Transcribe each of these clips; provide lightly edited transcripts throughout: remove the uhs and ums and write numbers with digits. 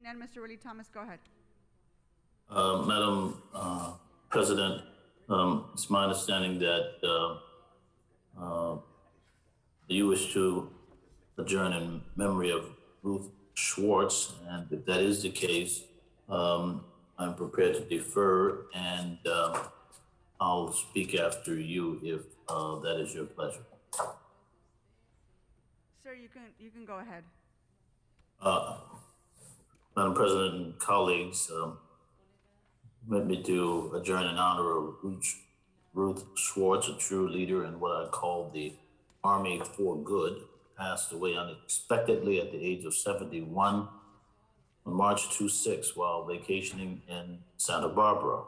And Mr. Ridley-Thomas, go ahead. Madam President, it's my understanding that you wish to adjourn in memory of Ruth Schwartz, and if that is the case, I'm prepared to defer, and I'll speak after you if that is your pleasure. Sir, you can go ahead. Madam President and colleagues, permit me to adjourn in honor of Ruth Schwartz, a true leader in what I call the Army for Good, passed away unexpectedly at the age of 71 on March 26 while vacationing in Santa Barbara.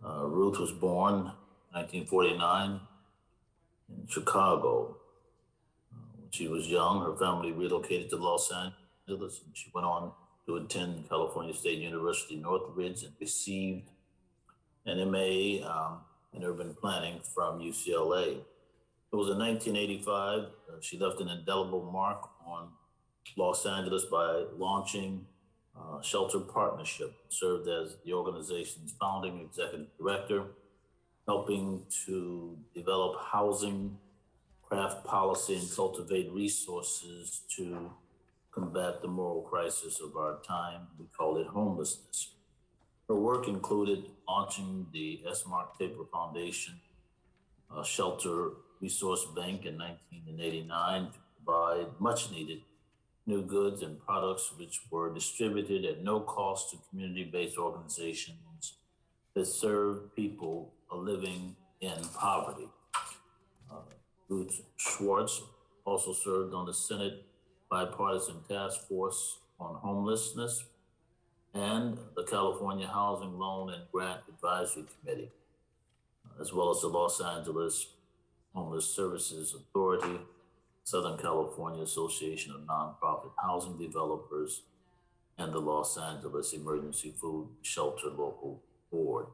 Ruth was born 1949 in Chicago. When she was young, her family relocated to Los Angeles, and she went on to attend California State University Northridge and received an MA in urban planning from UCLA. It was in 1985, she left an indelible mark on Los Angeles by launching Shelter Partnership, served as the organization's founding executive director, helping to develop housing, craft policy, and cultivate resources to combat the moral crisis of our time. We call it homelessness. Her work included launching the S. Mark Taper Foundation Shelter Resource Bank in 1989 to provide much needed new goods and products which were distributed at no cost to community-based organizations that serve people living in poverty. Ruth Schwartz also served on the Senate Bipartisan Task Force on Homelessness and the California Housing Loan and Grant Advisory Committee, as well as the Los Angeles Homeless Services Authority, Southern California Association of Nonprofit Housing Developers, and the Los Angeles Emergency Food Shelter Local Board.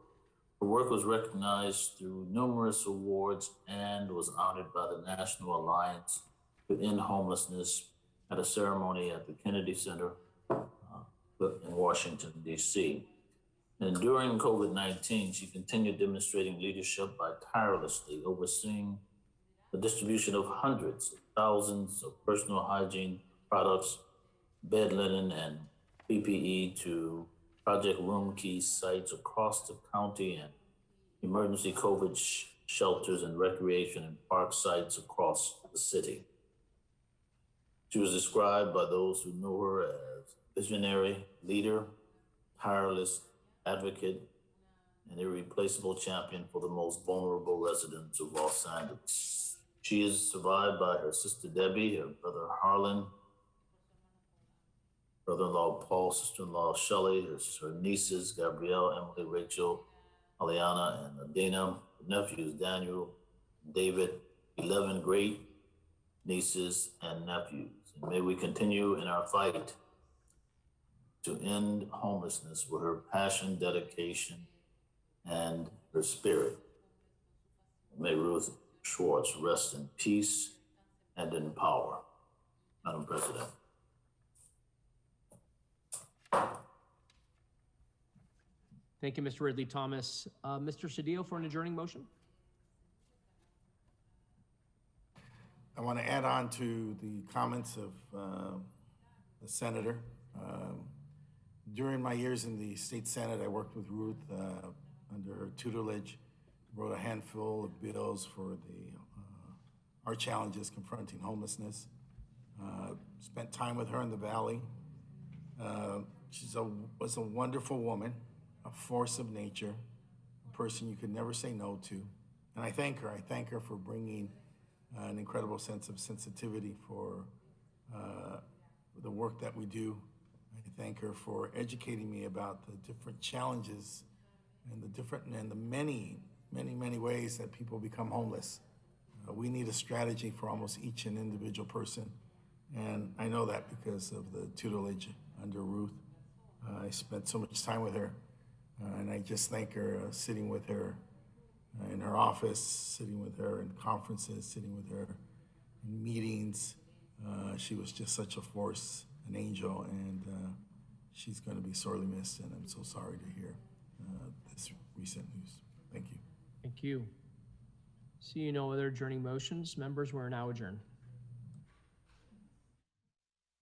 Her work was recognized through numerous awards and was honored by the National Alliance to End Homelessness at a ceremony at the Kennedy Center in Washington, D.C. And during COVID-19, she continued demonstrating leadership by tirelessly overseeing the distribution of hundreds of thousands of personal hygiene products, bed linen, and PPE to Project Room Key sites across the county and emergency COVID shelters and recreation and park sites across the city. She was described by those who know her as visionary leader, tireless advocate, and irreplaceable champion for the most vulnerable residents of Los Angeles. She is survived by her sister Debbie, her brother Harlan, brother-in-law Paul, sister-in-law Shelley, her nieces Gabrielle, Emily, Rachel, Aliana, and Adina, nephews Daniel, David, 11 great nieces and nephews. And may we continue in our fight to end homelessness with her passion, dedication, and her spirit. May Ruth Schwartz rest in peace and in power. Madam President. Thank you, Mr. Ridley-Thomas. Mr. Cedillo for an adjourning motion. I want to add on to the comments of the senator. During my years in the state Senate, I worked with Ruth under her tutelage, wrote a handful of bills for our challenges confronting homelessness. Spent time with her in the Valley. She was a wonderful woman, a force of nature, a person you could never say no to. And I thank her. I thank her for bringing an incredible sense of sensitivity for the work that we do. I thank her for educating me about the different challenges and the many ways that people become homeless. We need a strategy for almost each and individual person. And I know that because of the tutelage under Ruth. I spent so much time with her, and I just thank her, sitting with her in her office, sitting with her in conferences, sitting with her in meetings. She was just such a force, an angel, and she's going to be sorely missed, and I'm so sorry to hear this recent news. Thank you. Thank you. See no other adjourning motions. Members, we're now adjourned.